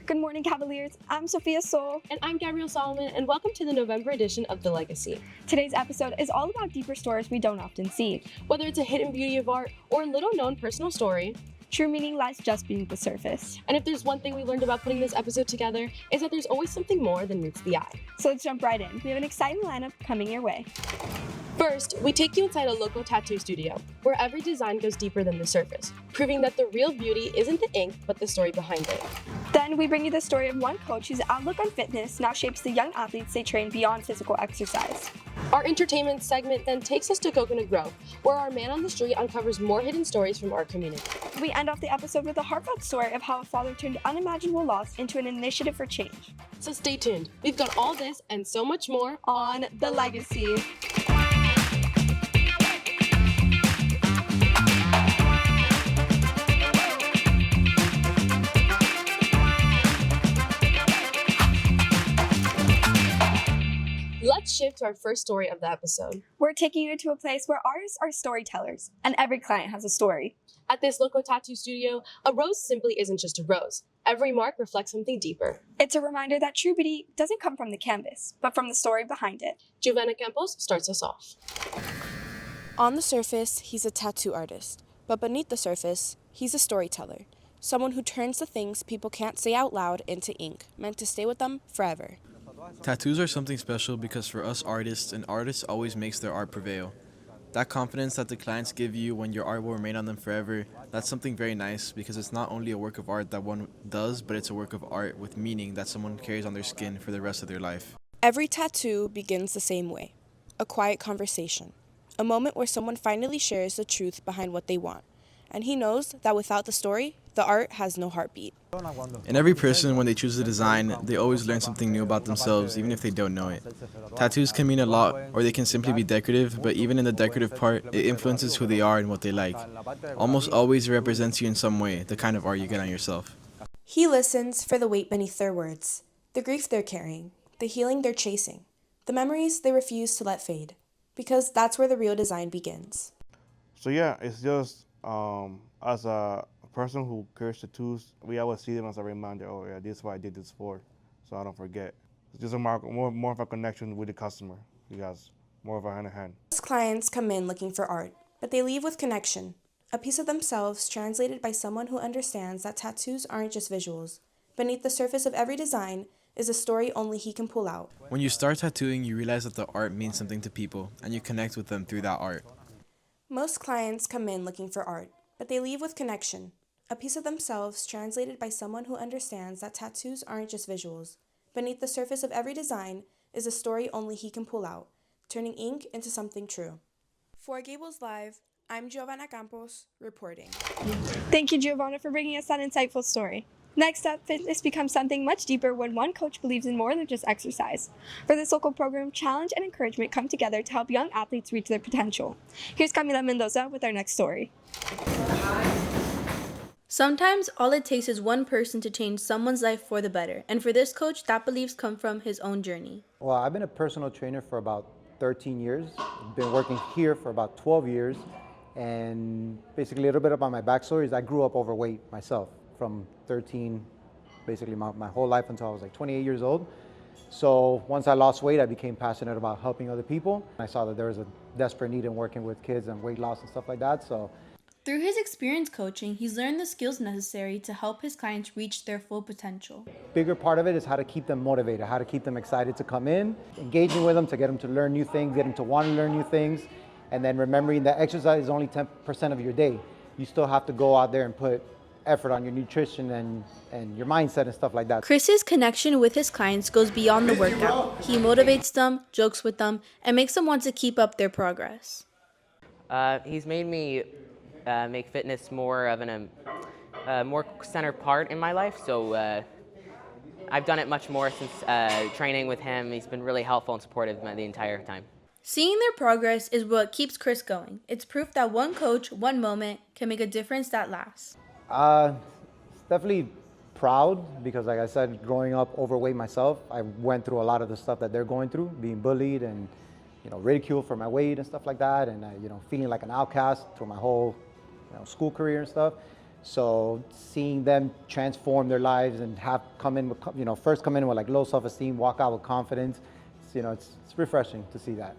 Good morning, Cavaliers. I'm Sophia Soul. And I'm Gabrielle Solomon, and welcome to the November edition of The Legacy. Today's episode is all about deeper stories we don't often see. Whether it's a hidden beauty of art or a little-known personal story, true meaning lies just beneath the surface. And if there's one thing we learned about putting this episode together, is that there's always something more than meets the eye. So let's jump right in. We have an exciting lineup coming your way. First, we take you inside a local tattoo studio, where every design goes deeper than the surface, proving that the real beauty isn't the ink, but the story behind it. Then we bring you the story of one coach whose outlook on fitness now shapes the young athletes they train beyond physical exercise. Our entertainment segment then takes us to Coconut Grove, where our man on the street uncovers more hidden stories from our community. We end off the episode with a heartfelt story of how a father turned unimaginable loss into an initiative for change. So stay tuned. We've got all this and so much more on The Legacy. Let's shift to our first story of the episode. We're taking you to a place where artists are storytellers, and every client has a story. At this local tattoo studio, a rose simply isn't just a rose. Every mark reflects something deeper. It's a reminder that true beauty doesn't come from the canvas, but from the story behind it. Giovanna Campos starts us off. On the surface, he's a tattoo artist, but beneath the surface, he's a storyteller. Someone who turns the things people can't say out loud into ink, meant to stay with them forever. Tattoos are something special because for us artists, an artist always makes their art prevail. That confidence that the clients give you when your art will remain on them forever, that's something very nice because it's not only a work of art that one does, but it's a work of art with meaning that someone carries on their skin for the rest of their life. Every tattoo begins the same way, a quiet conversation, a moment where someone finally shares the truth behind what they want. And he knows that without the story, the art has no heartbeat. And every person, when they choose a design, they always learn something new about themselves, even if they don't know it. Tattoos can mean a lot, or they can simply be decorative, but even in the decorative part, it influences who they are and what they like. Almost always it represents you in some way, the kind of art you get on yourself. He listens for the weight beneath their words, the grief they're carrying, the healing they're chasing, the memories they refuse to let fade, because that's where the real design begins. So yeah, it's just as a person who carries tattoos, we always see them as a reminder, oh yeah, this is what I did this for, so I don't forget. It's just a more of a connection with the customer. You guys, more of a hand-in-hand. Most clients come in looking for art, but they leave with connection, a piece of themselves translated by someone who understands that tattoos aren't just visuals. Beneath the surface of every design is a story only he can pull out. When you start tattooing, you realize that the art means something to people, and you connect with them through that art. Most clients come in looking for art, but they leave with connection, a piece of themselves translated by someone who understands that tattoos aren't just visuals. Beneath the surface of every design is a story only he can pull out, turning ink into something true. For Gables Live, I'm Giovanna Campos, reporting. Thank you, Giovanna, for bringing us that insightful story. Next up, fitness becomes something much deeper when one coach believes in more than just exercise. For this local program, challenge and encouragement come together to help young athletes reach their potential. Here's Camila Mendoza with our next story. Sometimes all it takes is one person to change someone's life for the better. And for this coach, that beliefs come from his own journey. Well, I've been a personal trainer for about 13 years. I've been working here for about 12 years. And basically a little bit about my backstory is I grew up overweight myself from 13, basically my whole life until I was like 28 years old. So once I lost weight, I became passionate about helping other people. I saw that there was a desperate need in working with kids and weight loss and stuff like that. So through his experience coaching, he's learned the skills necessary to help his clients reach their full potential. Bigger part of it is how to keep them motivated, how to keep them excited to come in, engaging with them to get them to learn new things, get them to want to learn new things, and then remembering that exercise is only 10% of your day. You still have to go out there and put effort on your nutrition and your mindset and stuff like that. Chris's connection with his clients goes beyond the workout. He motivates them, jokes with them, and makes them want to keep up their progress. He's made me make fitness more of a more centered part in my life. So I've done it much more since training with him. He's been really helpful and supportive the entire time. Seeing their progress is what keeps Chris going. It's proof that one coach, one moment, can make a difference that lasts. Definitely proud because, like I said, growing up overweight myself, I went through a lot of the stuff that they're going through, being bullied and ridiculed for my weight and stuff like that, and feeling like an outcast through my whole school career and stuff. So seeing them transform their lives and have come in with, first come in with like low self-esteem, walk out with confidence, it's refreshing to see that.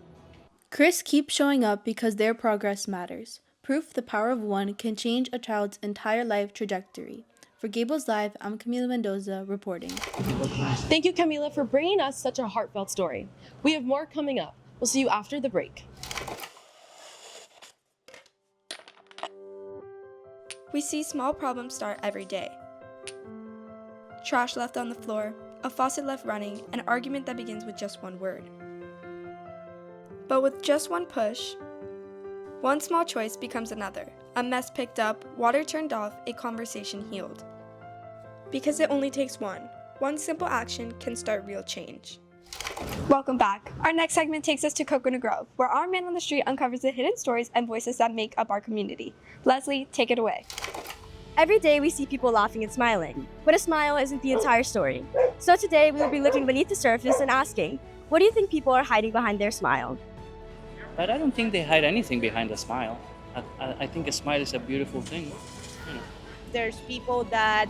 Chris keeps showing up because their progress matters. Proof the power of one can change a child's entire life trajectory. For Gables Live, I'm Camila Mendoza reporting. Thank you, Camila, for bringing us such a heartfelt story. We have more coming up. We'll see you after the break. We see small problems start every day. Trash left on the floor, a faucet left running, an argument that begins with just one word. But with just one push, one small choice becomes another. A mess picked up, water turned off, a conversation healed. Because it only takes one simple action can start real change. Welcome back. Our next segment takes us to Coconut Grove, where our man on the street uncovers the hidden stories and voices that make up our community. Leslie, take it away. Every day we see people laughing and smiling, but a smile isn't the entire story. So today we will be looking beneath the surface and asking, what do you think people are hiding behind their smile? But I don't think they hide anything behind a smile. I think a smile is a beautiful thing. There's people that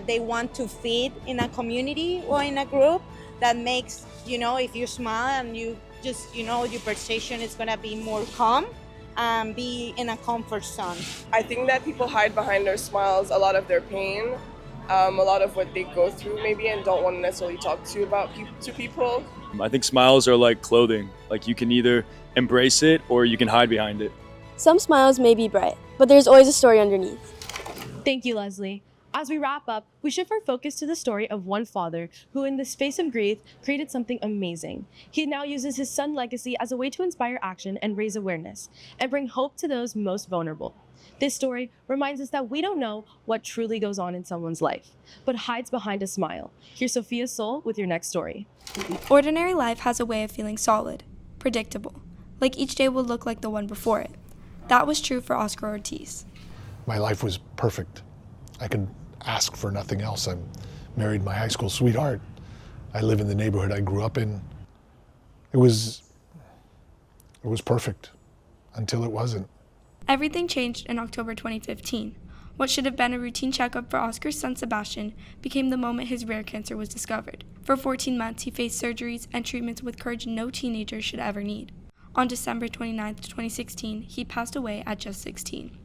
they want to fit in a community or in a group that makes, if you smile and you just, your perception is going to be more calm and be in a comfort zone. I think that people hide behind their smiles a lot of their pain, a lot of what they go through maybe and don't want to necessarily talk to people. I think smiles are like clothing. Like you can either embrace it or you can hide behind it. Some smiles may be bright, but there's always a story underneath. Thank you, Leslie. As we wrap up, we shift our focus to the story of one father who, in the space of grief, created something amazing. He now uses his son's legacy as a way to inspire action and raise awareness, and bring hope to those most vulnerable. This story reminds us that we don't know what truly goes on in someone's life, but hides behind a smile. Here's Sophia Soul with your next story. Ordinary life has a way of feeling solid, predictable, like each day will look like the one before it. That was true for Oscar Ortiz. My life was perfect. I could ask for nothing else. I married my high school sweetheart. I live in the neighborhood I grew up in. It was perfect until it wasn't. Everything changed in October 2015. What should have been a routine checkup for Oscar's son Sebastian became the moment his rare cancer was discovered. For 14 months, he faced surgeries and treatments with courage no teenager should ever need. On December 29, 2016, he passed away at just 16.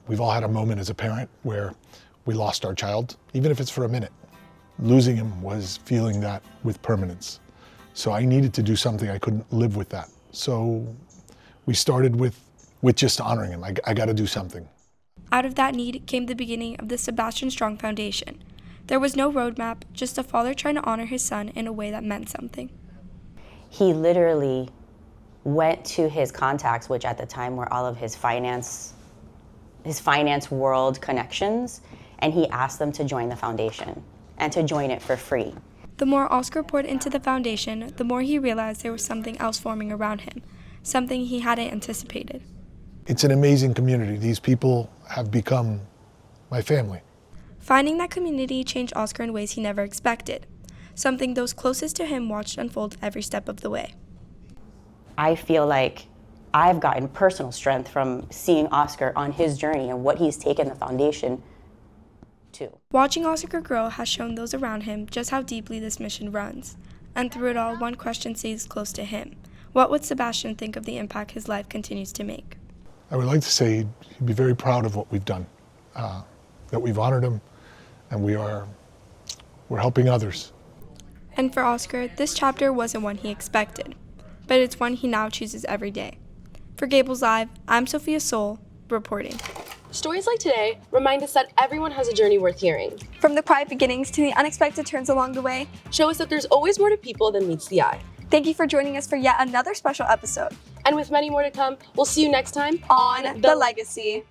We've all had a moment as a parent where we lost our child, even if it's for a minute. Losing him was feeling that with permanence. So I needed to do something. I couldn't live with that. So we started with just honoring him. I got to do something. Out of that need came the beginning of the Sebastian Strong Foundation. There was no roadmap, just a father trying to honor his son in a way that meant something. He literally went to his contacts, which at the time were all of his finance world connections, and he asked them to join the foundation and to join it for free. The more Oscar poured into the foundation, the more he realized there was something else forming around him, something he hadn't anticipated. It's an amazing community. These people have become my family. Finding that community changed Oscar in ways he never expected, something those closest to him watched unfold every step of the way. I feel like I've gotten personal strength from seeing Oscar on his journey and what he's taken the foundation to. Watching Oscar grow has shown those around him just how deeply this mission runs. And through it all, one question stays close to him. What would Sebastian think of the impact his life continues to make? I would like to say he'd be very proud of what we've done, that we've honored him, and we're helping others. And for Oscar, this chapter wasn't one he expected, but it's one he now chooses every day. For Gables Live, I'm Sophia Soul, reporting. Stories like today remind us that everyone has a journey worth hearing. From the quiet beginnings to the unexpected turns along the way, show us that there's always more to people than meets the eye. Thank you for joining us for yet another special episode. And with many more to come, we'll see you next time on The Legacy.